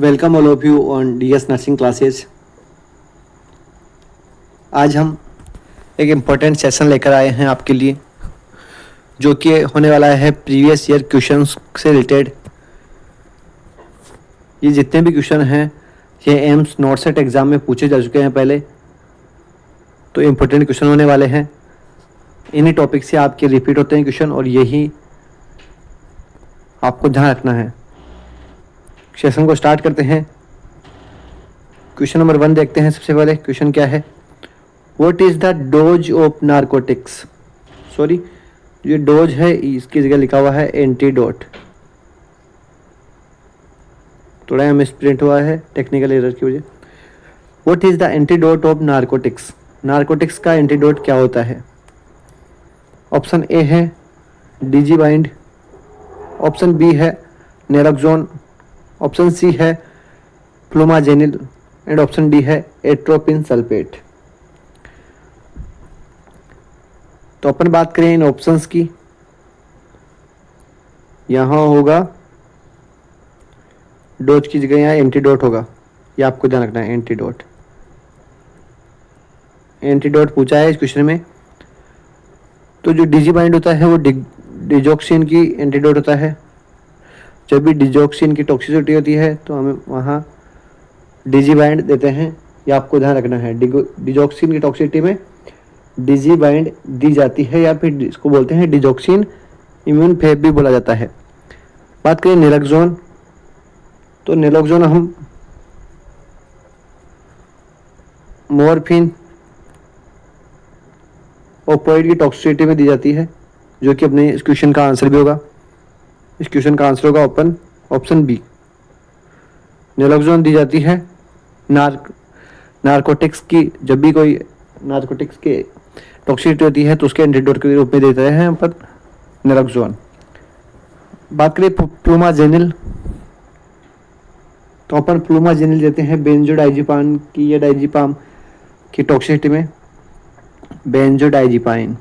Welcome all of you on DS nursing classes. आज हम एक इम्पोर्टेंट सेशन लेकर आए हैं आपके लिए, जो कि होने वाला है प्रीवियस ईयर क्वेश्चंस से रिलेटेड। ये जितने भी क्वेश्चन हैं ये एम्स नॉट सेट एग्ज़ाम में पूछे जा चुके हैं पहले, तो इम्पोर्टेंट क्वेश्चन होने वाले हैं। इन्हीं टॉपिक से आपके रिपीट होते हैं क्वेश्चन, और यही आपको ध्यान रखना है। सेशन को स्टार्ट करते हैं। क्वेश्चन नंबर 1 देखते हैं। सबसे पहले क्वेश्चन क्या है, what is the dose of narcotics. Sorry, ये डोज है, इसकी जगह लिखा हुआ है एंटीडोट। थोड़ा यहाँ मिसप्रिंट हुआ है टेक्निकल एरर की वजह। What is the antidote of narcotics. Narcotics का एंटीडोट क्या होता है। ऑप्शन ए है डिजीबाइंड, ऑप्शन बी है नेरोक्सोन, ऑप्शन सी है फ्लूमाजेनिल एंड ऑप्शन डी है एट्रोपिन सल्फेट। तो अपन बात करें इन ऑप्शंस की, यहाँ होगा डोज की जगह यहाँ एंटीडोट होगा, ये आपको ध्यान रखना है। एंटीडोट एंटीडोट पूछा है इस क्वेश्चन में। तो जो डिजीबाइंड होता है वो डिजोक्सिन की एंटीडोट होता है। जब भी डिजोक्सिन की टॉक्सिसिटी होती है तो हमें वहाँ डिजीबाइंड देते हैं, ये आपको ध्यान रखना है। डिजोक्सिन की टॉक्सिसिटी में डिजीबाइंड दी जाती है, या फिर इसको बोलते हैं डिजोक्सिन इम्यून फेब भी बोला जाता है। बात करें नेरोक्सोन, तो नेरोक्सोन हम मॉर्फिन ओपोइड की टॉक्सिसिटी में दी जाती है, जो कि अपने इस क्वेश्चन का आंसर भी होगा। इस क्वेश्चन का आंसर होगा ऑप्शन बी। नेरोक्सोन दी जाती है नारकोटिक्स की, जब भी कोई नारकोटिक्स के टॉक्सिसिटी होती है तो उसके एंटीडोट के रूप में देते हैं पर नेरोक्सोन। बात करें फ्लूमाजेनिल, तो अपन फ्लूमाजेनिल देते हैं बेंजोडाइजिपाम की या डाइजिपाम की टॉक्सिसिटी में। बेंजोडाइजिपाइन,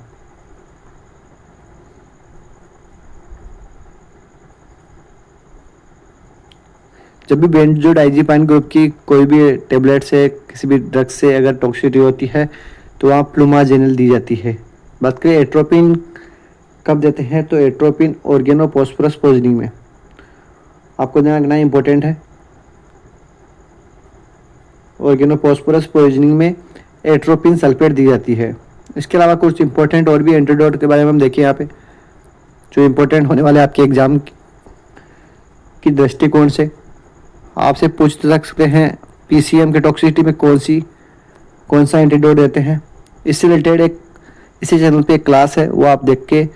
जब भी बेंजोडाइजिपाइन ग्रुप की कोई भी टेबलेट से, किसी भी ड्रग से अगर टॉक्सिसिटी होती है तो वहाँ फ्लूमाजेनिल दी जाती है। बात करें एट्रोपिन कब देते हैं, तो एट्रोपिन ऑर्गेनोफॉस्फोरस पॉइजनिंग में। आपको ध्यान रखना इंपॉर्टेंट है। ऑर्गेनोफॉस्फोरस पॉइजनिंग में एट्रोपिन सल्फेट दी जाती है। इसके अलावा कुछ इंपॉर्टेंट और भी एंटीडोट के बारे में हम देखिए यहाँ पे, जो इंपॉर्टेंट होने वाले आपके एग्जाम की दृष्टिकोण से। आपसे पूछ सकते हैं पीसीएम के टॉक्सिसिटी में कौन सा एंटीडोट देते हैं। इससे रिलेटेड एक इसी चैनल पे एक क्लास है, वो आप देख के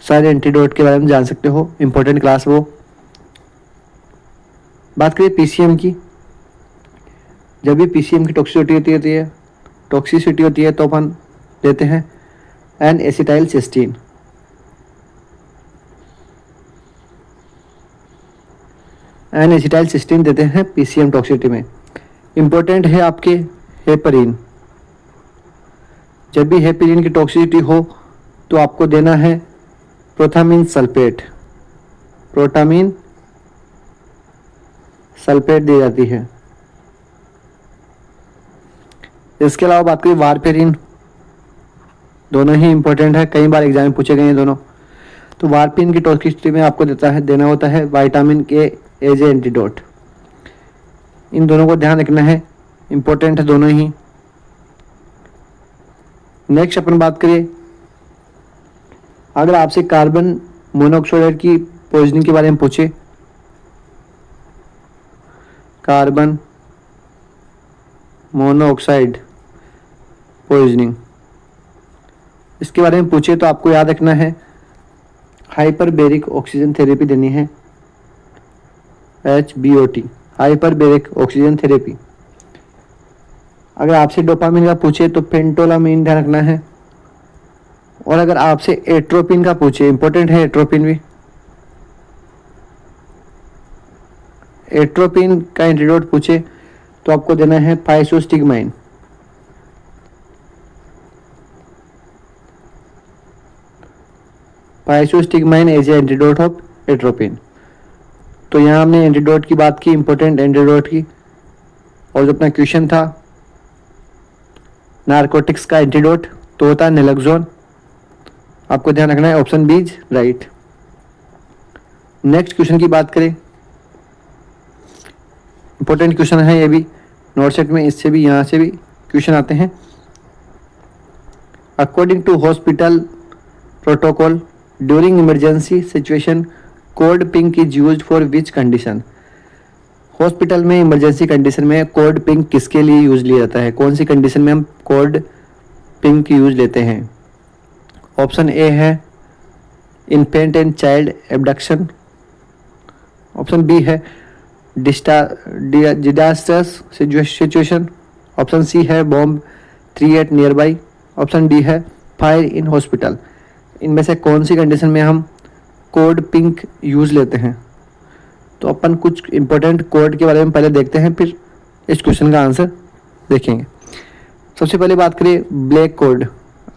सारे एंटीडोट के बारे में जान सकते हो। इंपॉर्टेंट क्लास वो। बात करिए पीसीएम की, जब भी पीसीएम की टॉक्सिसिटी होती है तो अपन देते हैं N acetyl cysteine. N acetyl cysteine देते हैं पीसीएम टॉक्सिसिटी में। इंपॉर्टेंट है आपके हेपरिन, जब भी हेपरिन की टॉक्सिसिटी हो तो आपको देना है प्रोथामीन सल्फेट। प्रोटामीन सल्फेट दी जाती है। इसके अलावा बात करें वारफेरिन, दोनों ही इंपॉर्टेंट है, कई बार एग्जाम में पूछे गए हैं दोनों। तो वारफेरिन की टॉक्सिसिटी में आपको देना होता है विटामिन के एज ए एंटीडोट। इन दोनों को ध्यान रखना है, इंपॉर्टेंट है दोनों ही। नेक्स्ट अपन बात करें, अगर आपसे कार्बन मोनोऑक्साइड की पॉइजनिंग के बारे में पूछे, कार्बन मोनोऑक्साइड पॉइजनिंग, इसके बारे में पूछे तो आपको याद रखना है हाइपरबेरिक ऑक्सीजन थेरेपी देनी है, HBOT, हाइपरबेरिक ऑक्सीजन थेरेपी। अगर आपसे डोपामिन का पूछे तो फेंटोलामिन ध्यान रखना है। और अगर आपसे एट्रोपिन का पूछे, इंपॉर्टेंट है एट्रोपिन भी, एट्रोपिन का एंटीडोट पूछे तो आपको देना है physostigmine. Physostigmine as a antidote of atropine. तो यहाँ हमने एंटीडोट की बात की, इंपॉर्टेंट एंटीडोट की, और जो अपना क्वेश्चन था नारकोटिक्स का एंटीडोट तो होता है नेलोक्सोन। आपको ध्यान रखना है, option B is right. Next question की बात करें, इंपॉर्टेंट क्वेश्चन है ये भी, नोट सेट में इससे भी यहाँ से भी क्वेश्चन आते हैं। According to hospital protocol during emergency situation code pink is used for which condition. Hospital में इमरजेंसी कंडीशन में कोड पिंक किसके लिए यूज लिया जाता है, कौन सी कंडीशन में हम कोड पिंक यूज लेते हैं। ऑप्शन ए है infant and child abduction, option B है डिजास्टर्स सिचुएशन, ऑप्शन सी है bomb threat nearby, option D है फायर इन हॉस्पिटल। इनमें से कौन सी कंडीशन में हम कोड पिंक यूज लेते हैं। तो अपन कुछ इंपॉर्टेंट कोड के बारे में पहले देखते हैं, फिर इस क्वेश्चन का आंसर देखेंगे। सबसे पहले बात करें ब्लैक कोड।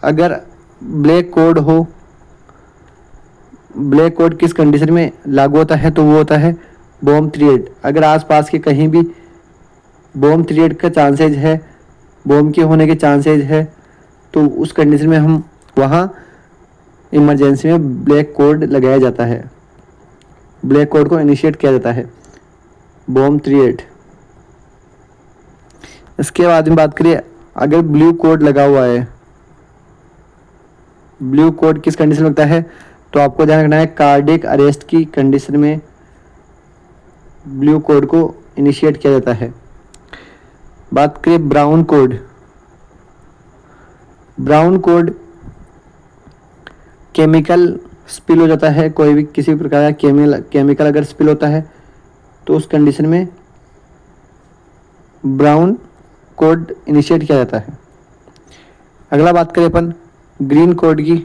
अगर ब्लैक कोड हो, ब्लैक कोड किस कंडीशन में लागू होता है, तो वो होता है बॉम्ब थ्रेट। अगर आसपास के कहीं भी बॉम्ब थ्रेट का चांसेज है, बॉम्ब के होने के चांसेज है, तो उस कंडीशन में हम वहाँ इमरजेंसी में ब्लैक कोड लगाया जाता है, ब्लैक कोड को इनिशिएट किया जाता है, बॉम्ब थ्रेट। इसके बाद में बात करिए, अगर ब्लू कोड लगा हुआ है, ब्लू कोड किस कंडीशन में लगता है, तो आपको ध्यान रखना है कार्डियक अरेस्ट की कंडीशन में ब्लू कोड को इनिशिएट किया जाता है। बात करें brown code. Brown code chemical spill हो जाता है, कोई भी किसी प्रकार का केमिकल अगर स्पिल होता है तो उस कंडीशन में ब्राउन कोड इनिशिएट किया जाता है। अगला बात करें अपन ग्रीन कोड की,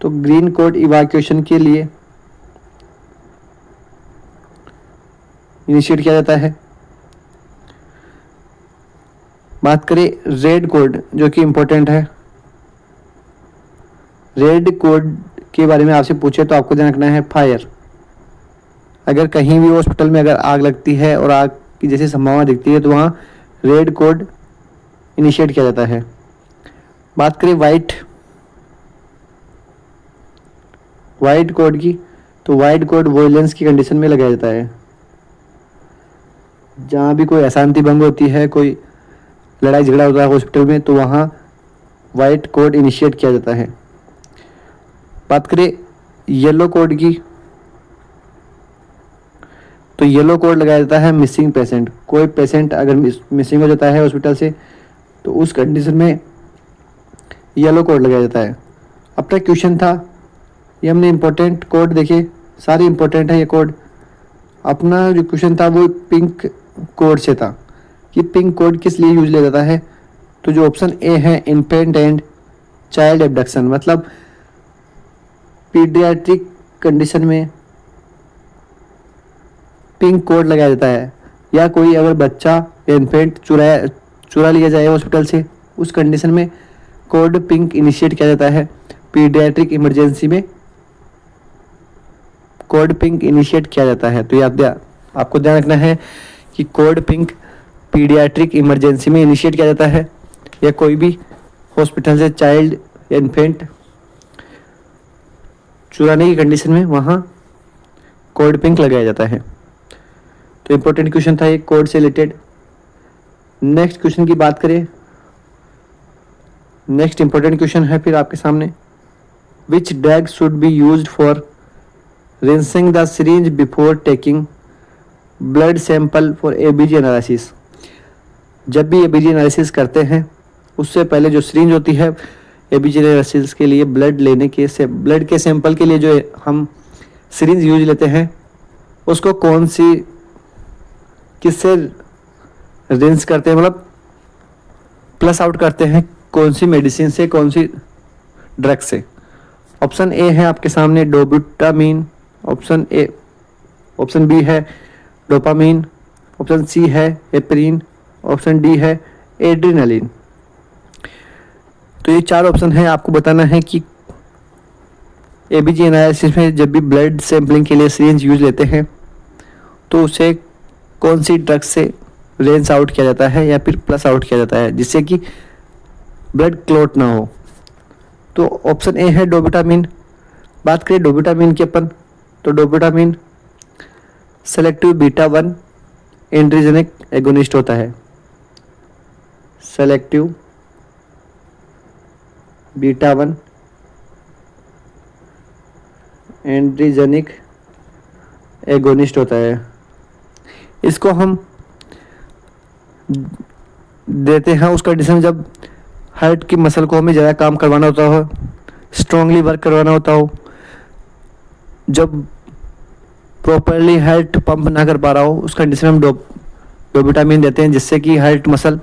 तो ग्रीन कोड इवैक्यूएशन के लिए इनिशिएट किया जाता है। बात करें रेड कोड, जो कि इंपॉर्टेंट है। रेड कोड के बारे में आपसे पूछे तो आपको ध्यान रखना है फायर। अगर कहीं भी हॉस्पिटल में अगर आग लगती है और आग की जैसी संभावना दिखती है तो वहाँ रेड कोड इनिशिएट किया जाता है। बात करें वाइट कोड की, तो वाइट कोड वॉयलेंस की कंडीशन में लगाया जाता है। जहाँ भी कोई अशांति भंग होती है, कोई लड़ाई झगड़ा होता है हॉस्पिटल में, तो वहाँ वाइट कोड इनिशिएट किया जाता है। बात करें येलो कोड की, तो येलो कोड लगाया जाता है मिसिंग पेशेंट। कोई पेशेंट अगर मिसिंग हो जाता है हॉस्पिटल से तो उस कंडीशन में येलो कोड लगाया जाता है। अपना क्वेश्चन था, ये हमने इंपॉर्टेंट कोड देखे, सारे इंपॉर्टेंट है ये कोड। अपना जो क्वेश्चन था वो पिंक कोड से था कि पिंक कोड किस लिए यूज लिया जाता है। तो जो ऑप्शन ए है इन्फेंट एंड चाइल्ड एब्डक्शन, मतलब पीडियाट्रिक कंडीशन में पिंक कोड लगाया जाता है, या कोई अगर बच्चा या इन्फेंट चुरा लिया जाए हॉस्पिटल से, उस कंडीशन में कोड पिंक इनिशिएट किया जाता है। पीडियाट्रिक इमरजेंसी में कोड पिंक इनिशिएट किया जाता है। तो आपको ध्यान रखना है कि कोड पिंक पीडियाट्रिक इमरजेंसी में इनिशिएट किया जाता है, या कोई भी हॉस्पिटल से चाइल्ड या इन्फेंट चुराने की कंडीशन में वहाँ कोड पिंक लगाया जाता है। तो इंपॉर्टेंट क्वेश्चन था ये कोड से रिलेटेड। नेक्स्ट क्वेश्चन की बात करें, नेक्स्ट इंपॉर्टेंट क्वेश्चन है फिर आपके सामने, which drug should be used for rinsing the syringe before taking blood sample for ABG analysis. जब भी ABG एनालिसिस करते हैं उससे पहले जो सिरिंज होती है ABG एनालिसिस के लिए ब्लड के सैंपल के लिए जो हम सिरिंज यूज लेते हैं उसको किससे रिंस करते हैं, मतलब प्लस आउट करते हैं, कौन सी मेडिसिन से, कौन सी ड्रग से। ऑप्शन ए है आपके सामने डोबुटामीन, ऑप्शन बी है डोपामीन, ऑप्शन सी है हेपरिन, ऑप्शन डी है एड्रेनालिन। तो ये चार ऑप्शन है, आपको बताना है कि एबीजी एनालिसिस में जब भी ब्लड सैंपलिंग के लिए सिरिंज यूज लेते हैं तो उसे कौन सी ड्रग से रेंस आउट किया जाता है या फिर प्लस आउट किया जाता है जिससे कि ब्लड क्लॉट ना हो। तो ऑप्शन ए है डोबुटामिन। बात करें डोबुटामिन की अपन, तो डोबुटामिन सेलेक्टिव बीटा 1 एंड्रोजेनिक एगोनिस्ट होता है। सेलेक्टिव बीटा 1 एंड्रोजेनिक एगोनिस्ट होता है। इसको हम देते हैं उस कंडीशन में जब हार्ट की मसल को हमें ज़्यादा काम करवाना होता हो, स्ट्रांगली वर्क करवाना होता हो, जब प्रॉपरली हार्ट पंप ना कर पा रहा हो, उस कंडीशन में हम डोबुटामिन देते हैं जिससे कि हार्ट मसल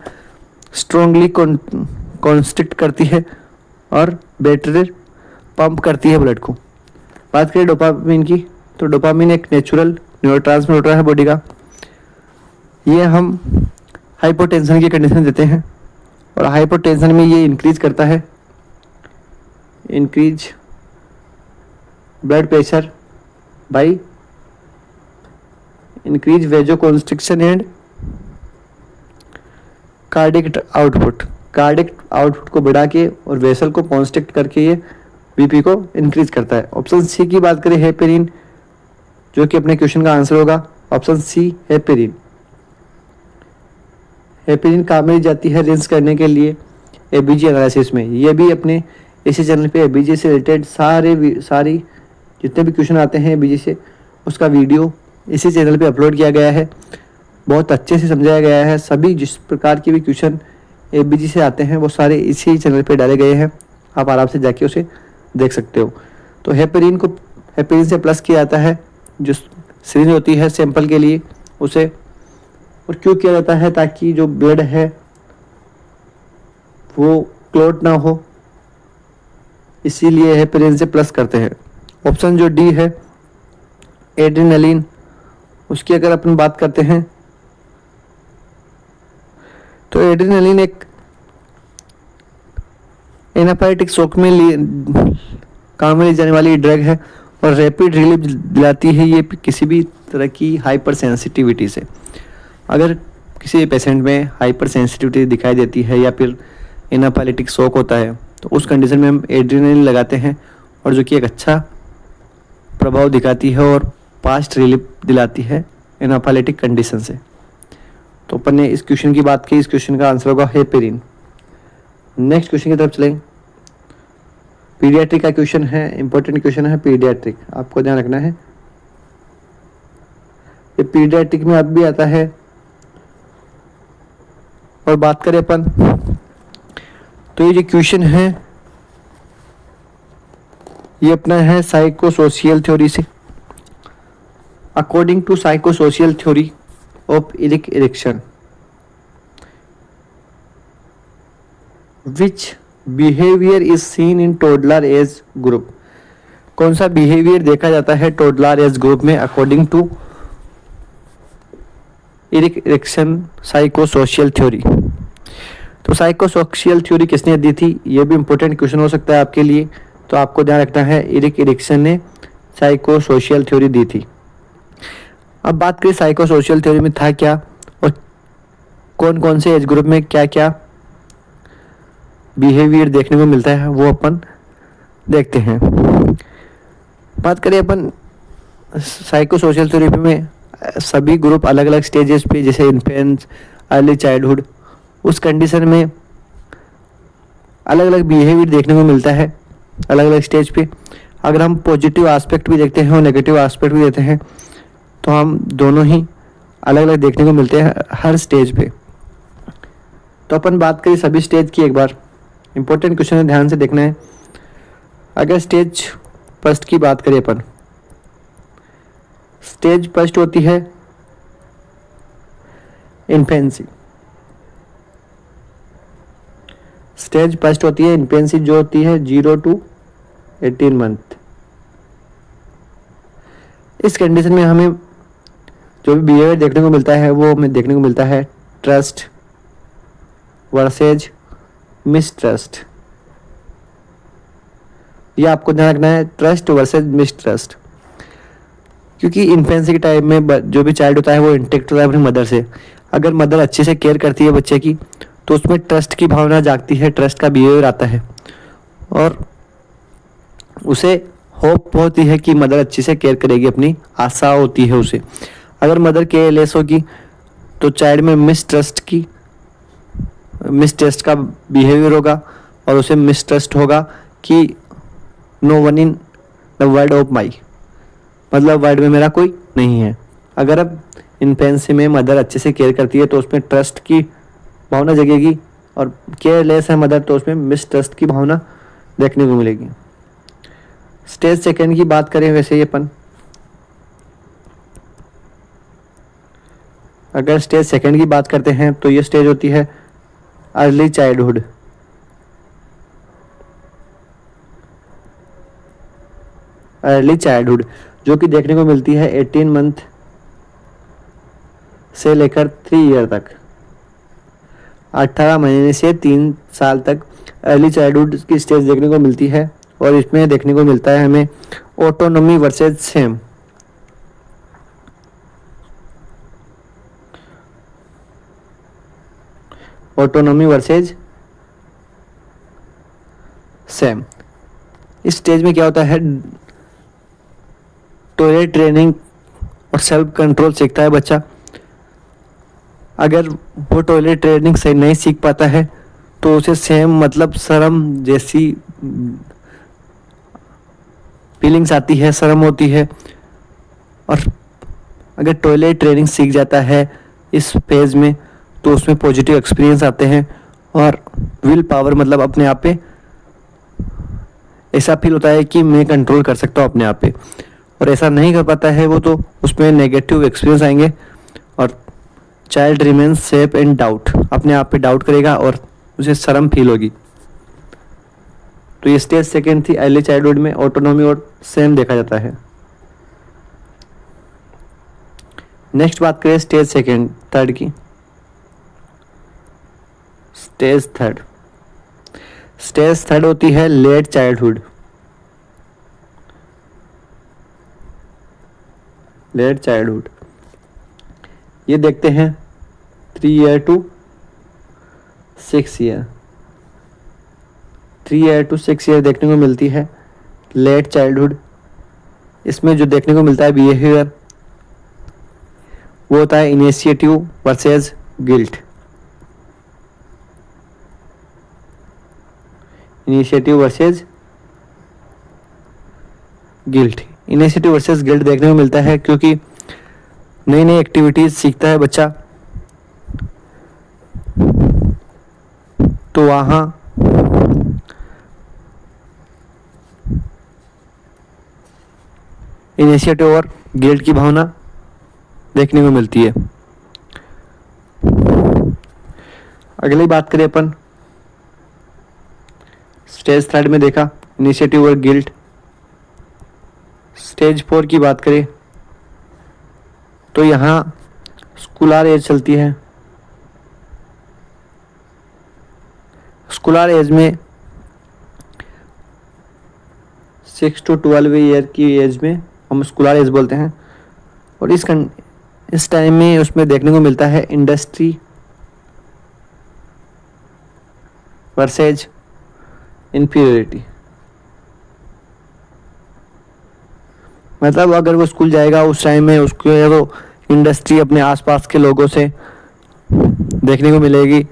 स्ट्रांगली कॉन्स्ट्रिक्ट करती है और बेटर पंप करती है ब्लड को। बात करें डोपामिन की, तो डोपामिन एक नेचुरल न्यूरोट्रांसमीटर है बॉडी का। ये हम हाइपोटेंशन की कंडीशन में देते हैं और हाइपोटेंशन में ये इंक्रीज करता है, increase blood pressure by increase vasoconstriction and cardiac output. Cardiac output को बढ़ा के और वेसल को कॉन्स्ट्रिक्ट करके ये बीपी को इंक्रीज करता है। ऑप्शन सी की बात करें हेपेरिन, जो कि अपने क्वेश्चन का आंसर होगा ऑप्शन सी हेपेरिन। हेपेरिन काम में जाती है रेंज करने के लिए एबीजी एनालिसिस में। ये भी अपने इसी चैनल पे एबीजी से रिलेटेड सारी जितने भी क्वेश्चन आते हैं एबीजी से, उसका वीडियो इसी चैनल पे अपलोड किया गया है। बहुत अच्छे से समझाया गया है। सभी जिस प्रकार के भी क्वेश्चन एबीजी से आते हैं वो सारे इसी चैनल पे डाले गए हैं, आप आराम से जाके उसे देख सकते हो। तो हेपेरिन से प्लस किया जाता है, जो सिरिंज होती है सैंपल के लिए उसे, और क्यों किया जाता है, ताकि जो ब्लड है वो क्लॉट ना हो, इसीलिए हेपेरिन से प्लस करते हैं। ऑप्शन जो डी है एड्रेनलिन, उसकी अगर अपन बात करते हैं तो एड्रेनलिन एक एनाफाइलेटिक शॉक में काम में ली जाने वाली ड्रग है और रैपिड रिलीफ दिलाती है ये किसी भी तरह की हाइपर सेंसिटिविटी से। अगर किसी पेशेंट में हाइपर सेंसिटिविटी दिखाई देती है या फिर एनाफाइलेटिक शॉक होता है तो उस कंडीशन में हम एड्रेनलिन लगाते हैं, और जो कि एक अच्छा प्रभाव दिखाती है और फास्ट रिलीफ दिलाती है एनाफाइलेटिक कंडीशन से। तो अपन ने इस क्वेश्चन की बात की, इस क्वेश्चन का आंसर होगा हेपेरिन। नेक्स्ट क्वेश्चन की तरफ चलेंगे। पीडियाट्रिक का क्वेश्चन है, इंपॉर्टेंट क्वेश्चन है पीडियाट्रिक, आपको ध्यान रखना है। ये पीडियाट्रिक में अब भी आता है। और बात करें अपन, तो ये जो क्वेश्चन है ये अपना है साइकोसोशियल थ्योरी से। According to psychosocial theory of Erik Erikson, which behaviour is seen in toddler age group. कौन सा बिहेवियर देखा जाता है टोडलर एज ग्रुप में according to Erik Erikson psychosocial theory. तो साइकोसोशियल थ्योरी किसने दी थी, ये भी इंपॉर्टेंट क्वेश्चन हो सकता है आपके लिए। तो आपको ध्यान रखना है इरिक इरेक्शन ने साइकोसोशियल थ्योरी दी थी। अब बात करें साइकोसोशियल थ्योरी में था क्या और कौन कौन से एज ग्रुप में क्या क्या बिहेवियर देखने को मिलता है, वो अपन देखते हैं। बात करें अपन साइकोसोशियल थ्योरी में, सभी ग्रुप अलग अलग स्टेजेस पे, जैसे इन्फेंस, अर्ली चाइल्डहुड, उस कंडीशन में अलग अलग बिहेवियर देखने को मिलता है अलग अलग स्टेज पे। अगर हम पॉजिटिव एस्पेक्ट भी देखते हैं और नेगेटिव एस्पेक्ट भी देते हैं तो हम दोनों ही अलग अलग देखने को मिलते हैं हर स्टेज पे। तो अपन बात करें सभी स्टेज की, एक बार इंपॉर्टेंट क्वेश्चन है, ध्यान से देखना है। अगर स्टेज फर्स्ट की बात करें अपन, स्टेज फर्स्ट होती है इन्फेंसी। स्टेज फर्स्ट होती है इन्फेंसी, जो होती है 0 to 18 मंथ। इस कंडीशन में हमें जो भी बिहेवियर देखने को मिलता है वो हमें देखने को मिलता है ट्रस्ट वर्सेज मिसट्रस्ट। ये आपको ध्यान रखना है, ट्रस्ट वर्सेज मिसट्रस्ट। क्योंकि इन्फेंसी के टाइम में जो भी चाइल्ड होता है वो इंटेक्ट होता है अपनी मदर से। अगर मदर अच्छे से केयर करती है बच्चे की तो उसमें ट्रस्ट की भावना जागती है, ट्रस्ट का बिहेवियर आता है और उसे होप होती है कि मदर अच्छे से केयर करेगी, अपनी आशा होती है उसे। अगर मदर केयरलेस होगी तो चाइल्ड में मिसट्रस्ट का बिहेवियर होगा और उसे मिसट्रस्ट होगा कि no one in the world of my, मतलब वर्ल्ड में मेरा कोई नहीं है। अगर अब इन्फेंसी में मदर अच्छे से केयर करती है तो उसमें ट्रस्ट की भावना जगेगी और केयरलेस है मदर तो उसमें मिसट्रस्ट की भावना देखने को मिलेगी। स्टेज सेकंड की बात करें वैसे ही अपन, अगर स्टेज सेकंड की बात करते हैं तो ये स्टेज होती है अर्ली चाइल्डहुड। अर्ली चाइल्डहुड जो कि देखने को मिलती है 18 मंथ से लेकर 3 ईयर तक, 18 महीने से 3 साल तक अर्ली चाइल्डहुड की स्टेज देखने को मिलती है। और इसमें देखने को मिलता है हमें autonomy versus same. Autonomy versus same. इस स्टेज में क्या होता है, टॉयलेट ट्रेनिंग और सेल्फ कंट्रोल सीखता है बच्चा। अगर वो टॉयलेट ट्रेनिंग सही नहीं सीख पाता है तो उसे सेम मतलब शर्म जैसी फीलिंग्स आती है, शर्म होती है। और अगर टॉयलेट ट्रेनिंग सीख जाता है इस फेज में तो उसमें पॉजिटिव एक्सपीरियंस आते हैं और विल पावर मतलब अपने आप पे ऐसा फील होता है कि मैं कंट्रोल कर सकता हूँ अपने आप पे। और ऐसा नहीं कर पाता है वो तो उसमें नेगेटिव एक्सपीरियंस आएंगे और child remains safe and doubt, अपने आप पे डाउट करेगा और उसे शर्म फील होगी। तो ये स्टेज सेकेंड थी अर्ली चाइल्डहुड में, ऑटोनॉमी और सेम देखा जाता है। नेक्स्ट बात करें स्टेज सेकेंड थर्ड की। स्टेज थर्ड होती है लेट चाइल्डहुड। लेट चाइल्डहुड ये देखते हैं 3 year to 6 year, 3 year to 6 year देखने को मिलती है लेट चाइल्डहुड। इसमें जो देखने को मिलता है बिहेवियर वो होता है initiative versus guilt. Initiative versus guilt, initiative versus guilt देखने को मिलता है क्योंकि नई नई एक्टिविटीज सीखता है बच्चा तो वहाँ इनिशिएटिव और गिल्ट की भावना देखने को मिलती है। अगली बात करें अपन, स्टेज थर्ड में देखा इनिशिएटिव और गिल्ट। स्टेज 4 की बात करें तो यहाँ स्कूलर एज चलती है। स्कूलर एज में 6 to 12 ईयर की एज में हम स्कूलर एज बोलते हैं। और इस टाइम में उसमें देखने को मिलता है इंडस्ट्री वर्सेज इन्फीरियरिटी। मतलब अगर वो स्कूल जाएगा उस टाइम में उसको तो इंडस्ट्री अपने आसपास के लोगों से देखने को मिलेगी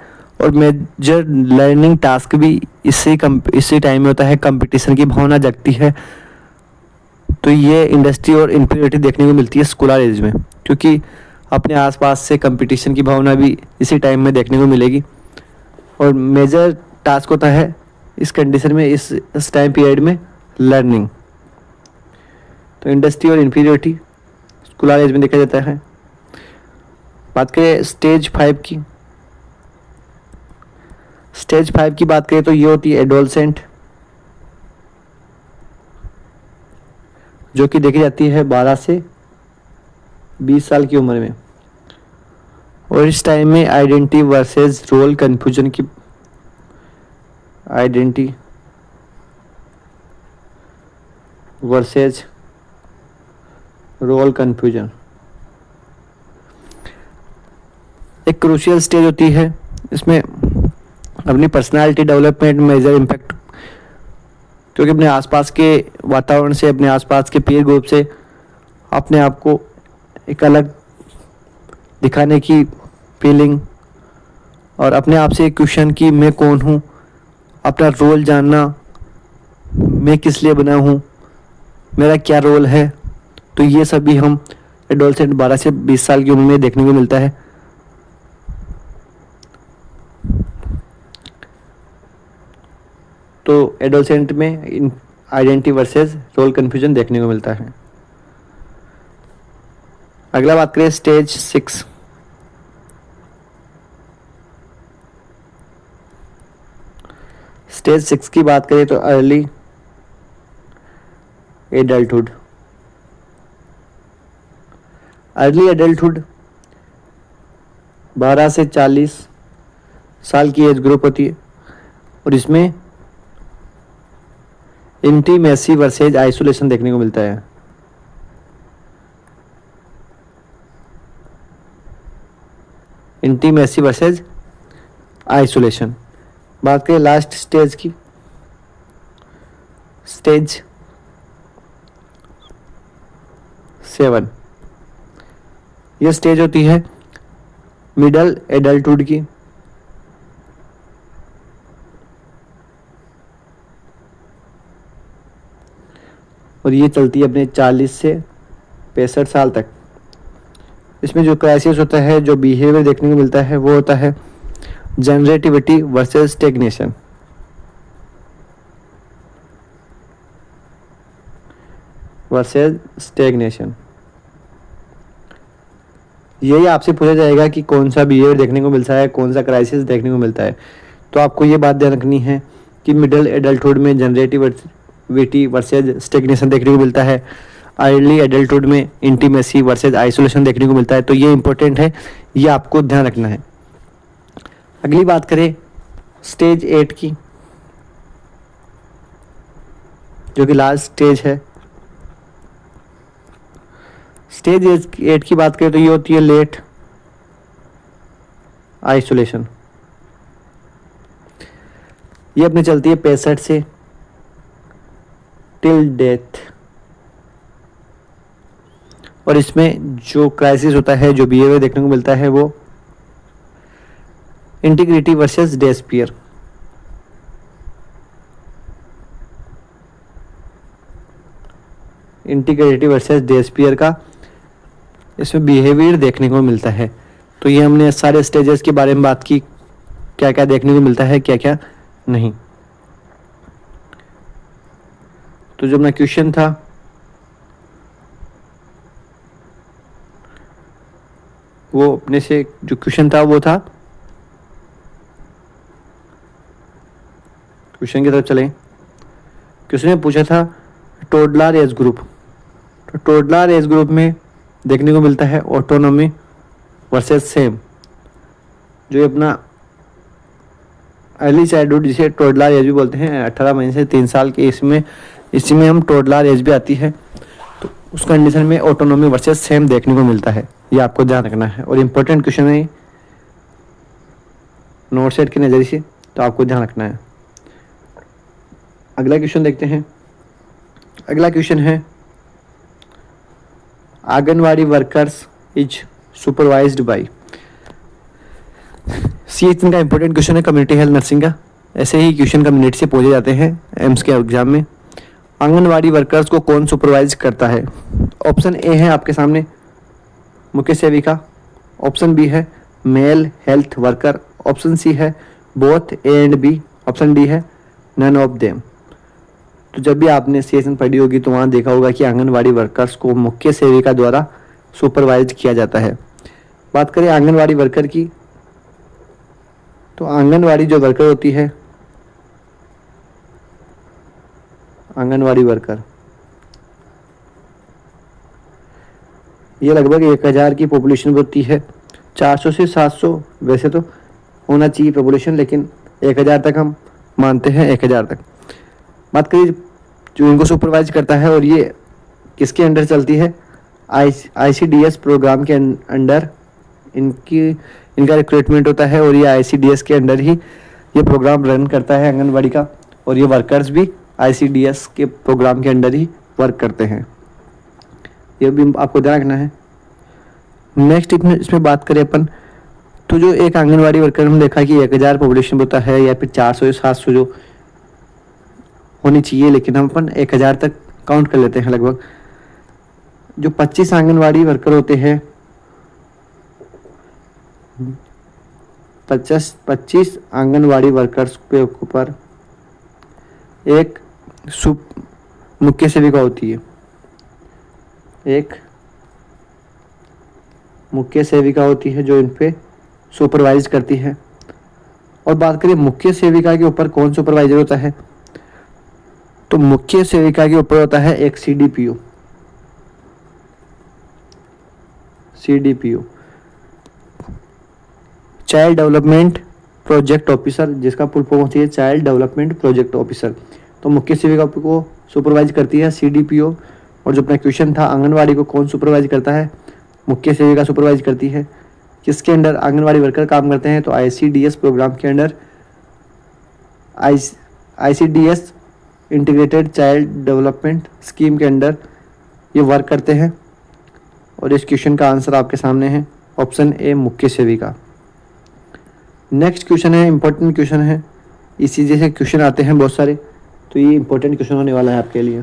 और मेजर लर्निंग टास्क भी इसी टाइम में होता है। कंपटीशन की भावना जगती है तो ये इंडस्ट्री और इन्फीरियरिटी देखने को मिलती है स्कूलर एज में, क्योंकि अपने आसपास से कंपटीशन की भावना भी इसी टाइम में देखने को मिलेगी। और मेजर टास्क होता है इस कंडीशन में, इस टाइम पीरियड में लर्निंग। तो इंडस्ट्री और इन्फीरियरिटी स्कूलर एज में देखा जाता है। बात करें स्टेज 5 की। स्टेज 5 की बात करें तो ये होती है एडोलसेंट, जो कि देखी जाती है 12 से 20 साल की उम्र में। और इस टाइम में आइडेंटिटी वर्सेस रोल कन्फ्यूजन की वर्सेज रोल कन्फ्यूजन। एक क्रूशियल स्टेज होती है, इसमें अपनी पर्सनालिटी डेवलपमेंट, मेजर इम्पैक्ट, क्योंकि अपने आसपास के वातावरण से, अपने आसपास के पीयर ग्रुप से अपने आप को एक अलग दिखाने की फीलिंग, और अपने आप से क्वेश्चन कि मैं कौन हूँ, अपना रोल जानना, मैं किस लिए बना हूँ, मेरा क्या रोल है। तो ये सभी हम एडोलसेंट 12 से 20 साल की उम्र में देखने को मिलता है। तो एडोलसेंट में आइडेंटिटी वर्सेस रोल कन्फ्यूजन देखने को मिलता है। अगला बात करें स्टेज 6। स्टेज 6 की बात करें तो अर्ली एडल्टहुड। अर्ली एडल्टहुड 12 से 40 साल की एज ग्रुप होती है, और इसमें इंटीमेसी वर्सेज आइसोलेशन देखने को मिलता है। Intimacy versus isolation. बात करें लास्ट स्टेज की, स्टेज 7। यह स्टेज होती है मिडल एडल्टहुड की, और ये चलती है अपने 40 से 65 साल तक। इसमें जो क्राइसिस होता है, जो बिहेवियर देखने को मिलता है, वो होता है generativity versus stagnation. Versus stagnation. यही आपसे पूछा जाएगा कि कौन सा बिहेवियर देखने को मिलता है, कौन सा क्राइसिस देखने को मिलता है। तो आपको ये बात ध्यान रखनी है कि मिडिल एडल्टहुड में जनरेटिविटी वर्सेज स्टेग्नेशन देखने को मिलता है, अर्ली एडल्टहुड में इंटीमेसी वर्सेज आइसोलेशन देखने को मिलता है। तो ये इंपॉर्टेंट है, ये आपको ध्यान रखना है। अगली बात करें स्टेज 8 की, जो कि लास्ट स्टेज है। स्टेज 8 की बात करें तो ये होती है लेट आइसोलेशन। ये अपने चलती है 65 से टिल डेथ, और इसमें जो क्राइसिस होता है, जो बिहेवियर देखने को मिलता है, वो इंटीग्रिटी वर्सेस डेस्पियर। इंटीग्रिटी वर्सेस डेस्पियर का इसमें बिहेवियर देखने को मिलता है। तो ये हमने सारे स्टेजेस के बारे में बात की, क्या क्या देखने को मिलता है, क्या क्या नहीं। तो जो अपना क्वेश्चन था, वो अपने से जो क्वेश्चन था वो था, क्वेश्चन की तरफ चलें। क्वेश्चन ने पूछा था टोडलर एज ग्रुप। तो टोडलर एज ग्रुप में देखने को मिलता है ऑटोनॉमी वर्सेस सेम। जो अपना अर्ली चाइल्डहुड, जिसे टोडलर एज भी बोलते हैं, 18 महीने से 3 साल के, इसमें हम टोडलर एज भी आती है। तो उस कंडीशन में ऑटोनॉमी वर्सेस सेम देखने को मिलता है, ये आपको ध्यान रखना है, और इम्पोर्टेंट क्वेश्चन है नोट सेट की नज़रिए से, तो आपको ध्यान रखना है। अगला क्वेश्चन देखते हैं। अगला क्वेश्चन है anganwadi workers is supervised by. CH का इंपॉर्टेंट क्वेश्चन है कम्युनिटी हेल्थ नर्सिंग का। ऐसे ही क्वेश्चन कम्युनिटी से पूछे जाते हैं एम्स के एग्जाम में। आंगनवाड़ी वर्कर्स को कौन सुपरवाइज करता है? ऑप्शन ए है आपके सामने मुख्य सेविका, ऑप्शन बी है male health worker, option C है both A and B, option D है नन ऑफ देम। तो जब भी आपने सेशन पढ़ी होगी तो वहाँ देखा होगा कि आंगनवाड़ी वर्कर्स को मुख्य सेविका द्वारा सुपरवाइज किया जाता है। बात करें आंगनवाड़ी वर्कर की, तो आंगनवाड़ी जो वर्कर होती है, आंगनवाड़ी वर्कर ये लगभग 1000 की पॉपुलेशन होती है। 400 से 700 वैसे तो होना चाहिए पॉपुलेशन, लेकिन 1000 तक हम मानते हैं, 1000 तक। बात करिए जो इनको सुपरवाइज करता है, और ये किसके अंडर चलती है, ICDS प्रोग्राम के अंडर इनका रिक्रूटमेंट होता है, और ये ICDS के अंडर ही ये प्रोग्राम रन करता है आंगनबाड़ी का, और ये वर्कर्स भी ICDS के प्रोग्राम के अंडर ही वर्क करते हैं। ये भी आपको ध्यान रखना है। नेक्स्ट इसमें बात करें अपन, तो जो एक आंगनबाड़ी वर्कर हमने देखा कि 1000 पॉपुलेशन होता है या फिर 400 या 700 जो होनी चाहिए, लेकिन हम अपन 1000 तक काउंट कर लेते हैं लगभग। जो 25 आंगनबाड़ी वर्कर होते हैं, 25 आंगनबाड़ी वर्कर्स के ऊपर एक मुख्य सेविका होती है, एक मुख्य सेविका होती है जो इन पे सुपरवाइज करती है। और बात करें मुख्य सेविका के ऊपर कौन सुपरवाइजर होता है, तो मुख्य सेविका के ऊपर होता है एक CDPO, child development project officer, जिसका फुल फॉर्म होती है चाइल्ड डेवलपमेंट प्रोजेक्ट ऑफिसर। तो मुख्य सेविका को सुपरवाइज करती है CDPO। और जो अपना क्वेश्चन था, आंगनवाड़ी को कौन सुपरवाइज करता है, मुख्य सेविका सुपरवाइज करती है। किसके अंडर आंगनवाड़ी वर्कर काम करते हैं, तो ICDS प्रोग्राम के under, ICDS integrated child development scheme के अंडर ये वर्क करते हैं। और इस क्वेश्चन का आंसर आपके सामने है, ऑप्शन ए मुख्य सेविका। नेक्स्ट क्वेश्चन है, इंपॉर्टेंट क्वेश्चन है, इसी जैसे क्वेश्चन आते हैं बहुत सारे, तो ये इंपॉर्टेंट क्वेश्चन होने वाला है आपके लिए।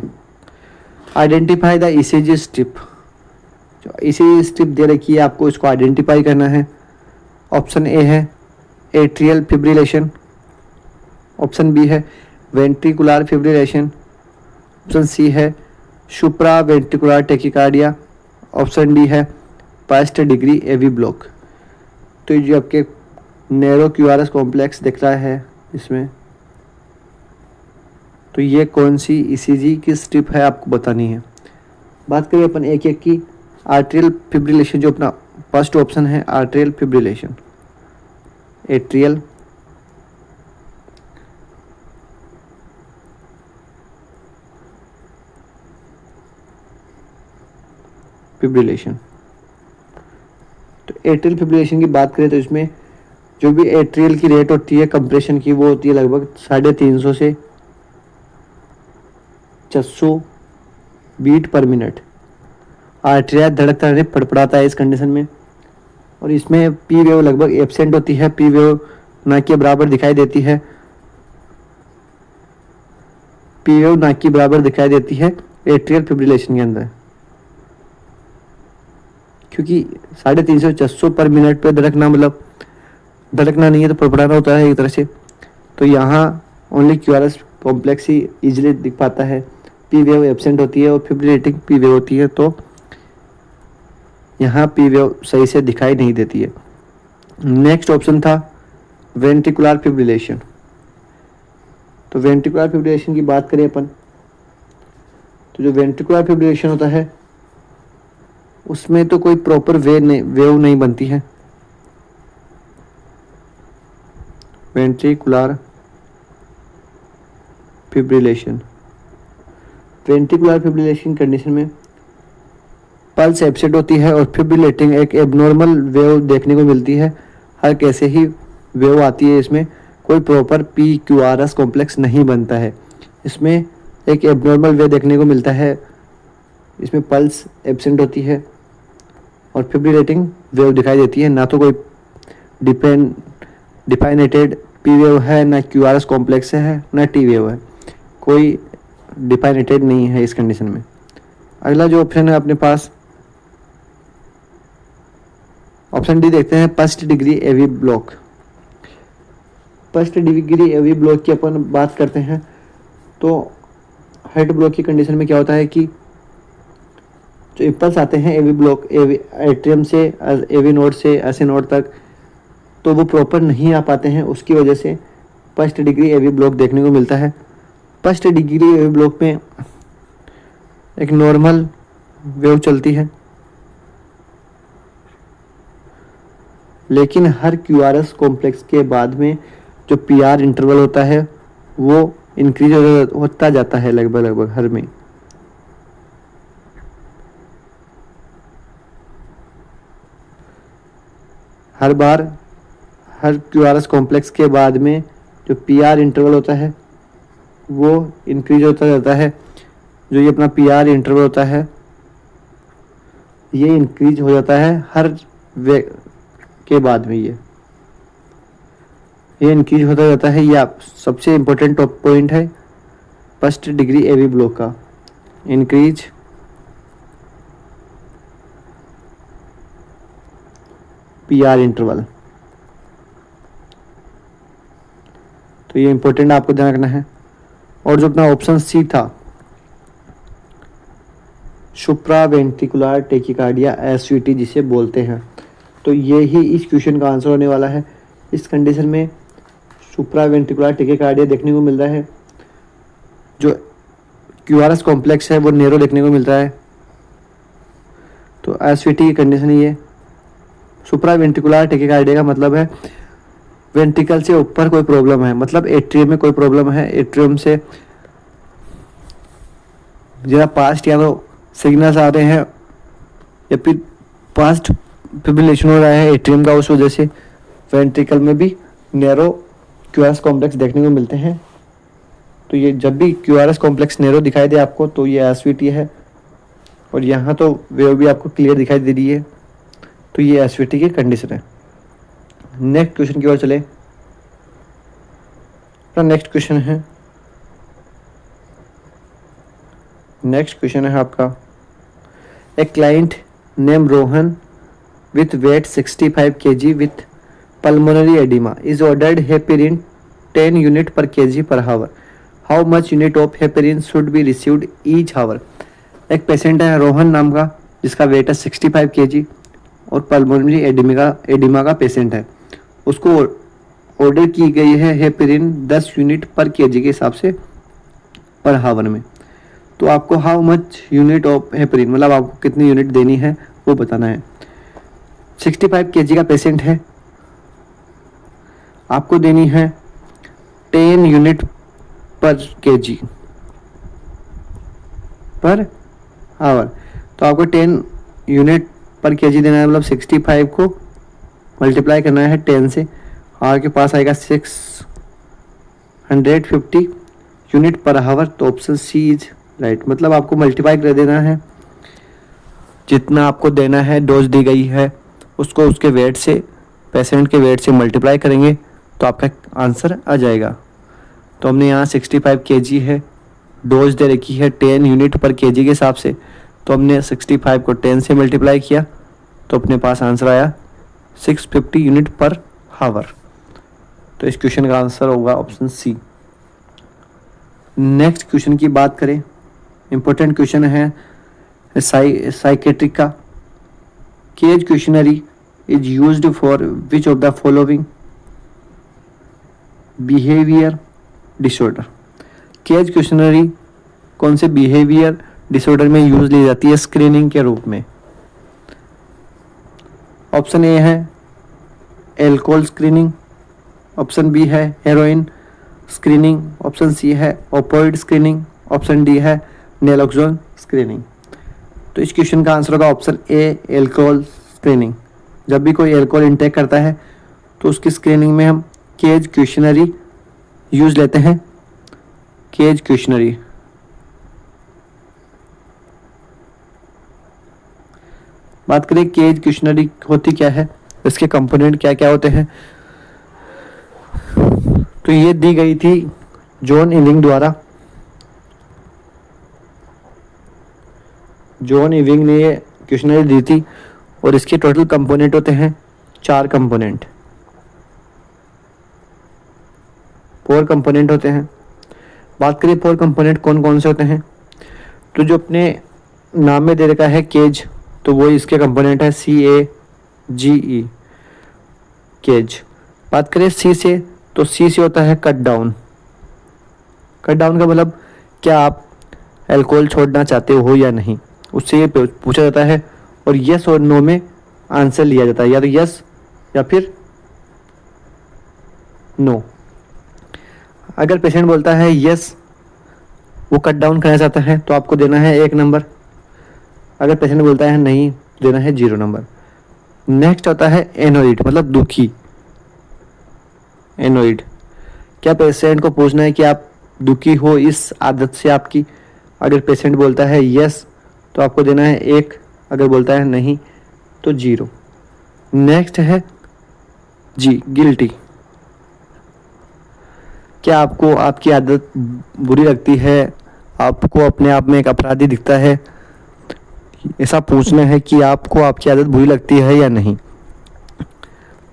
Identify the ECG strip. जो ECG स्ट्रिप दे रखी है आपको, इसको आइडेंटिफाई करना है। ऑप्शन ए है एट्रियल फिब्रिलेशन, ऑप्शन बी है वेंट्रिकुलर फिब्रिलेशन, ऑप्शन सी है सुप्रा वेंट्रिकुलर टेकिकार्डिया, ऑप्शन डी है फर्स्ट डिग्री AV ब्लॉक। तो ये जो आपके नैरो QRS कॉम्प्लेक्स दिख रहा है इसमें, तो ये कौन सी ECG की स्ट्रिप है आपको बतानी है। बात करें अपन एक एक की। आर्ट्रियल फिब्रिलेशन, जो अपना फर्स्ट ऑप्शन है आर्ट्रियल फिब्रिलेशन, एट्रियल फिब्रिलेशन। तो एट्रियल फिब्रिलेशन की बात करें तो इसमें जो भी एट्रियल की रेट होती है कंप्रेशन की, वो होती है लगभग 350 से 400 बीट पर मिनट। आर्ट्रिया धड़कता है, फड़फड़ाता है इस कंडीशन में। और इसमें P वेव लगभग एब्सेंट होती है, P वेव ना के बराबर दिखाई देती है, P वेव ना के बराबर दिखाई देती है एट्रियल फिब्रिलेशन के अंदर, क्योंकि 350 से 400 पर मिनट पे धड़कना, मतलब धड़कना नहीं है तो फड़फड़ाना होता है एक तरह से। तो यहाँ ओनली QRS कॉम्प्लेक्स ही इजीली दिख पाता है, P वेव एब्सेंट होती है और फिब्रिलेटिंग P वेव होती है, तो यहाँ P वेव सही से दिखाई नहीं देती है। नेक्स्ट ऑप्शन था वेंट्रिकुलर फिब्रिलेशन। तो वेंट्रिकुलर फिब्रिलेशन की बात करें अपन, तो जो वेंट्रिकुलर फिब्रिलेशन होता है उसमें तो कोई प्रॉपर वेव नहीं बनती है। Ventricular fibrillation, ventricular fibrillation condition में पल्स एब्सेंट होती है और फिब्रिलेटिंग एक एबनॉर्मल वेव देखने को मिलती है। हर कैसे ही वेव आती है, इसमें कोई प्रॉपर PQRS कॉम्प्लेक्स नहीं बनता है, इसमें एक एबनॉर्मल वेव देखने को मिलता है। इसमें पल्स एब्सेंट होती है और फिब्रिलेटिंग वेव दिखाई देती है, ना तो कोई डिफाइनेटेड P वेव है, ना QRS कॉम्प्लेक्स है, ना T वेव है, कोई डिफाइनेटेड नहीं है इस कंडीशन में। अगला जो ऑप्शन है अपने पास, ऑप्शन डी देखते हैं, first degree AV block. First degree AV block की अपन बात करते हैं, तो हेड ब्लॉक की कंडीशन में क्या होता है कि जो इम्पल्स आते हैं AV ब्लॉक, एट्रियम से AV नोड से SA नोड तक, तो वो प्रॉपर नहीं आ पाते हैं, उसकी वजह से फर्स्ट डिग्री AV ब्लॉक देखने को मिलता है। फर्स्ट डिग्री AV ब्लॉक में एक नॉर्मल वेव चलती है, लेकिन हर QRS कॉम्प्लेक्स के बाद में जो PR इंटरवल होता है वो इंक्रीज होता जाता है लगभग लगभग हर में। हर बार हर क्यूआरएस कॉम्प्लेक्स के बाद में जो पीआर इंटरवल होता है वो इंक्रीज होता जाता है। जो ये अपना पीआर इंटरवल होता है ये इंक्रीज हो जाता है हर वे के बाद में। ये इंक्रीज होता जाता है। ये आप सबसे इम्पोर्टेंट टॉप पॉइंट है फर्स्ट डिग्री एवी ब्लॉक का, इंक्रीज पीआर इंटरवल। तो ये इंपॉर्टेंट आपको ध्यान रखना है। और जो अपना ऑप्शन सी था सुप्रावेंट्रिकुलर टेकिकार्डिया एसवीटी जिसे बोलते हैं, तो ये ही इस क्वेश्चन का आंसर होने वाला है। इस कंडीशन में सुप्रावेंट्रिकुलर टेकिकार्डिया देखने को मिल रहा है। जो क्यूआरएस कॉम्प्लेक्स है वो नेरो देखने को मिलता है। तो एसवीटी की कंडीशन ये सुप्रावेंट्रिकुलर टेकिकार्डिया का मतलब है वेंट्रिकल से ऊपर कोई प्रॉब्लम है, मतलब एट्रियम में कोई प्रॉब्लम है। एट्रियम से ज़रा पास्ट या तो सिग्नल्स आ रहे हैं या फिर पास्ट फिब्रिलेशन हो रहा है एट्रियम का, उस वजह से वेंट्रिकल में भी नैरो क्यूआरएस कॉम्प्लेक्स देखने को मिलते हैं। तो ये जब भी क्यूआरएस कॉम्प्लेक्स नैरो दिखाई दे आपको तो ये एसवीटी है। और यहाँ तो वेव भी आपको क्लियर दिखाई दे रही है, तो ये एसवीटी की कंडीशन है। नेक्स्ट क्वेश्चन की ओर चले। नेक्स्ट क्वेश्चन है आपका, a client name Rohan with weight 65 kg with pulmonary edema is ordered heparin 10 unit per kg per hour. How much unit of heparin should be received each hour? एक patient है रोहन नाम का जिसका wait है 65 kg और pulmonary oedema का patient है। उसको ऑर्डर की गई है हेपेरिन 10 यूनिट पर केजी के हिसाब से पर हावर में। तो आपको how much unit of heparin मतलब आपको कितनी यूनिट देनी है वो बताना है। 65 केजी का पेशेंट है, आपको देनी है 10 यूनिट पर केजी पर आवर। तो आपको 10 यूनिट पर केजी देना है, मतलब 65 को मल्टीप्लाई करना है 10 से, आपके पास आएगा 650 यूनिट पर आवर। तो ऑप्शन सी इज राइट, मतलब आपको मल्टीप्लाई कर देना है, जितना आपको देना है डोज दी गई है उसको उसके वेट से, पेशेंट के वेट से मल्टीप्लाई करेंगे तो आपका आंसर आ जाएगा। तो हमने यहाँ 65 केजी है, डोज दे रखी है 10 यूनिट पर केजी के हिसाब से, तो हमने 65 को 10 से मल्टीप्लाई किया तो अपने पास आंसर आया 650 यूनिट पर हावर। तो इस क्वेश्चन का आंसर होगा ऑप्शन सी। नेक्स्ट क्वेश्चन की बात करें, इंपॉर्टेंट क्वेश्चन है साइकेट्रिक का। CAGE questionnaire is used for which of the following behaviour disorder. CAGE questionnaire कौन से बिहेवियर डिसऑर्डर में यूज ली जाती है स्क्रीनिंग के रूप में? ऑप्शन ए है एल्कोहल स्क्रीनिंग, ऑप्शन बी है हेरोइन स्क्रीनिंग, ऑप्शन सी है ओपोइड स्क्रीनिंग, ऑप्शन डी है नेलोक्सोन स्क्रीनिंग। तो इस क्वेश्चन का आंसर होगा ऑप्शन ए एल्कोहल स्क्रीनिंग। जब भी कोई एल्कोहल इंटेक करता है तो उसकी स्क्रीनिंग में हम केज क्वेश्चनरी यूज लेते हैं। केज क्वेश्चनरी बात करें केज क्वेश्चनरी होती क्या है, इसके कंपोनेंट क्या क्या होते हैं, तो ये दी गई थी जॉन इविंग द्वारा। जॉन इविंग ने ये क्वेश्चनरी दी थी और इसके टोटल कंपोनेंट होते हैं 4 कंपोनेंट, 4 कंपोनेंट होते हैं। बात करें 4 कंपोनेंट कौन कौन से होते हैं, तो जो अपने नाम में दे रखा है केज, तो वो इसके कंपोनेंट है CAGE केज। बात करें सी से, तो सी से होता है कट डाउन। कट डाउन का मतलब क्या आप अल्कोहल छोड़ना चाहते हो या नहीं, उससे ये पूछा जाता है और यस और नो में आंसर लिया जाता है, या तो यस या फिर नो। अगर पेशेंट बोलता है यस, वो कट डाउन करना चाहता है, तो आपको देना है 1 नंबर। अगर पेशेंट बोलता है नहीं, देना है 0 नंबर। नेक्स्ट होता है एनोइड, मतलब दुखी। एनोइड, क्या पेशेंट को पूछना है कि आप दुखी हो इस आदत से आपकी। अगर पेशेंट बोलता है यस, तो आपको देना है 1। अगर बोलता है नहीं, तो 0। नेक्स्ट है जी, गिल्टी। क्या आपको आपकी आदत बुरी लगती है, आपको अपने आप में एक अपराधी दिखता है, ऐसा पूछना है कि आपको आपकी आदत बुरी लगती है या नहीं।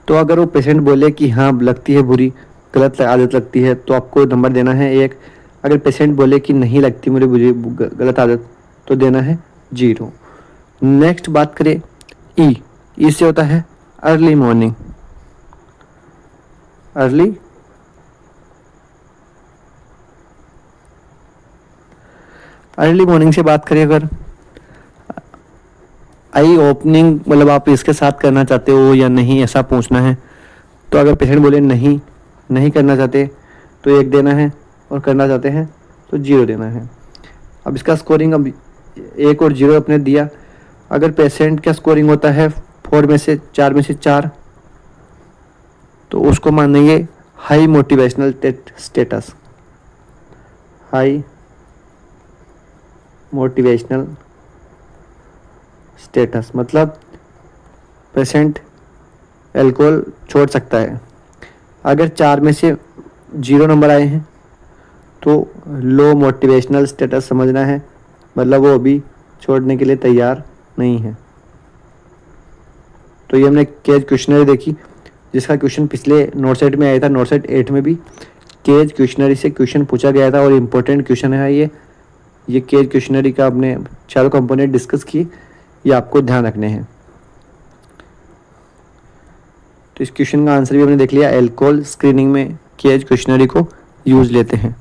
तो अगर वो पेशेंट बोले कि हाँ लगती है बुरी, गलत आदत लगती है, तो आपको नंबर देना है 1। अगर पेशेंट बोले कि नहीं लगती मुझे बुरी गलत आदत, तो देना है 0। नेक्स्ट बात करें ई से होता है अर्ली मॉर्निंग। अर्ली मॉर्निंग से बात करें अगर, आई ओपनिंग मतलब आप इसके साथ करना चाहते हो या नहीं, ऐसा पूछना है। तो अगर पेशेंट बोले नहीं करना चाहते, तो 1 देना है, और करना चाहते हैं तो 0 देना है। अब इसका स्कोरिंग, अब 1 और 0 अपने दिया। अगर पेशेंट का स्कोरिंग होता है 4 में से 4, तो उसको मानेंगे high motivational status. High motivational status मतलब पेशेंट अल्कोहल छोड़ सकता है। अगर 4 में से 0 नंबर आए हैं, तो लो मोटिवेशनल स्टेटस समझना है, मतलब वो अभी छोड़ने के लिए तैयार नहीं है। तो ये हमने केज क्वेश्चनरी देखी, जिसका क्वेश्चन पिछले नोट सेट में आया था। नोट सेट 8 में भी केज क्वेश्चनरी से क्वेश्चन पूछा गया था, और इम्पोर्टेंट क्वेश्चन है ये केज क्वेश्चनरी का आपने चारों कंपोनेंट डिस्कस की, ये आपको ध्यान रखने हैं। तो इस क्वेश्चन का आंसर भी हमने देख लिया। अल्कोहल स्क्रीनिंग में केज क्वेश्चनरी को यूज लेते हैं।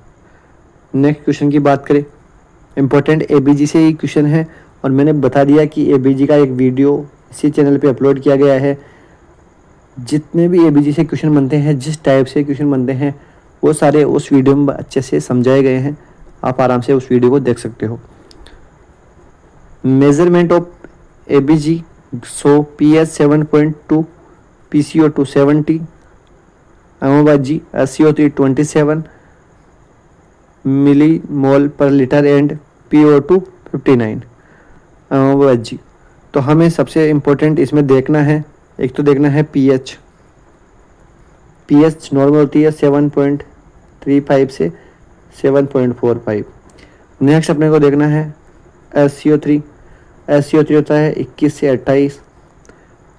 नेक्स्ट क्वेश्चन की बात करें, इम्पोर्टेंट एबीजी से ही क्वेश्चन है, और मैंने बता दिया कि एबीजी का एक वीडियो इसी चैनल पे अपलोड किया गया है। जितने भी एबीजी से क्वेश्चन बनते हैं, जिस टाइप से क्वेश्चन बनते हैं, वो सारे उस वीडियो में अच्छे से समझाए गए हैं। आप आराम से उस वीडियो को देख सकते हो। Measurement of ABG, so pH 7.2, PCO2 70, अमोबाजी SCO3 27 मिली मोल पर लीटर एंड PO2 59 अमोबाजी। तो हमें सबसे इम्पोर्टेंट इसमें देखना है, एक तो देखना है पीएच नॉर्मल होती है 7.35 से 7.45। नेक्स्ट अपने को देखना है SCO3 होता है 21 से 28,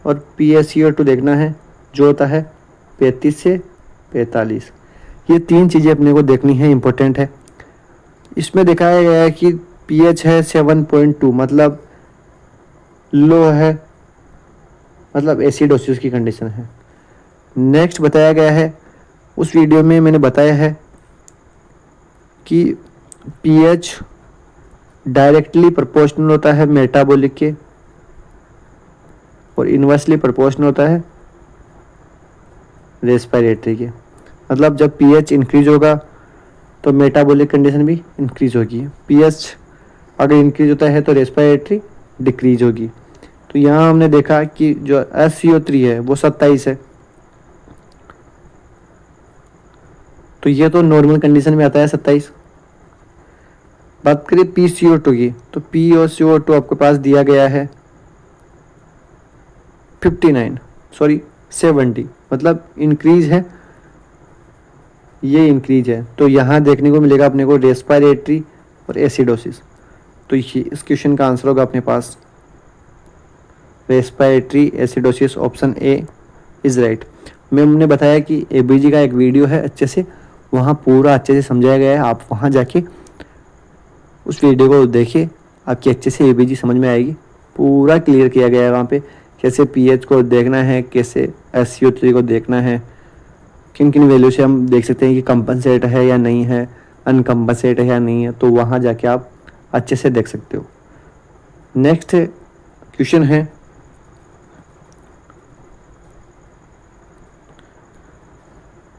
और PaCO2 देखना है जो होता है 35 से 45। ये 3 चीज़ें अपने को देखनी है, इम्पोर्टेंट है। इसमें दिखाया गया है कि पीएच है 7.2, मतलब लो है, मतलब एसिडोसिस की कंडीशन है। नेक्स्ट बताया गया है, उस वीडियो में मैंने बताया है कि पीएच डायरेक्टली प्रोपोर्शनल होता है मेटाबॉलिक के, और इन्वर्सली प्रोपोर्शनल होता है रेस्पिरेटरी के। मतलब जब पीएच इंक्रीज होगा तो मेटाबॉलिक कंडीशन भी इंक्रीज होगी। पीएच अगर इंक्रीज होता है तो रेस्पिरेटरी डिक्रीज होगी। तो यहाँ हमने देखा कि जो SCO3 है वो 27 है, तो ये तो नॉर्मल कंडीशन में आता है 27। बात करें PCO2 की, तो PCO2 आपके पास दिया गया है 70, मतलब इंक्रीज है, ये इंक्रीज है। तो यहाँ देखने को मिलेगा अपने को रेस्पिरेटरी और एसिडोसिस। तो ये इस क्वेश्चन का आंसर होगा अपने पास respiratory acidosis, option A is right. मैंने बताया कि एबीजी का एक वीडियो है अच्छे से, वहाँ पूरा अच्छे से समझाया गया है। आप वहाँ जाके उस वीडियो को देखिए, आपकी अच्छे से एबीजी समझ में आएगी। पूरा क्लियर किया गया है वहाँ पे, कैसे पीएच को देखना है, कैसे SCO3 को देखना है, किन किन वैल्यू से हम देख सकते हैं कि कंपनसेट है या नहीं है, अनकम्पनसेट है या नहीं है। तो वहाँ जाके आप अच्छे से देख सकते हो। नेक्स्ट क्वेश्चन है,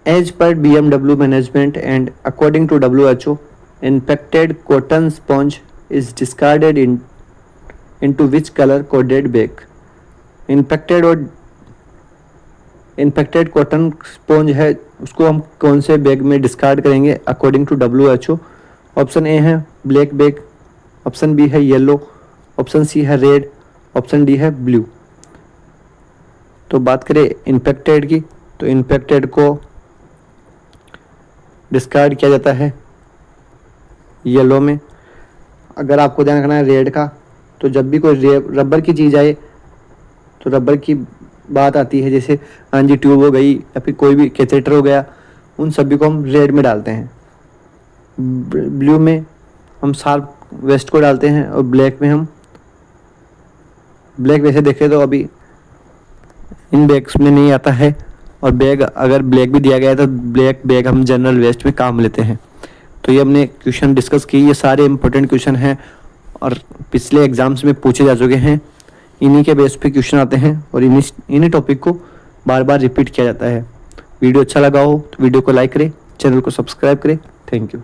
as per BMW management and according to WHO, infected cotton sponge is discarded into which colour coded bag. Infected cotton sponge है, उसको हम कौन से बैग में डिस्कार्ड करेंगे according to WHO? Option A है ब्लैक बैग, ऑप्शन बी है yellow, option C है रेड, ऑप्शन डी है ब्लू। तो बात करें इन्फेक्टेड की, तो इन्फेक्टेड को डिस्कार्ड किया जाता है येलो में। अगर आपको ध्यान रखना है रेड का, तो जब भी कोई रबर की चीज़ आए तो रबर की बात आती है, जैसे आंजी ट्यूब हो गई या फिर कोई भी कैथेटर हो गया, उन सभी को हम रेड में डालते हैं। ब्लू में हम शार्प वेस्ट को डालते हैं और ब्लैक में हम ब्लैक वैसे देखें तो अभी इन बैग्स में नहीं आता है, और बैग अगर ब्लैक भी दिया गया है तो ब्लैक बैग हम जनरल वेस्ट में काम लेते हैं। तो ये हमने क्वेश्चन डिस्कस की, ये सारे इंपॉर्टेंट क्वेश्चन हैं और पिछले एग्जाम्स में पूछे जा चुके हैं। इन्हीं के बेस पे क्वेश्चन आते हैं और इन्हीं टॉपिक को बार बार रिपीट किया जाता है। वीडियो अच्छा लगा हो तो वीडियो को लाइक करें, चैनल को सब्सक्राइब करें। Thank you.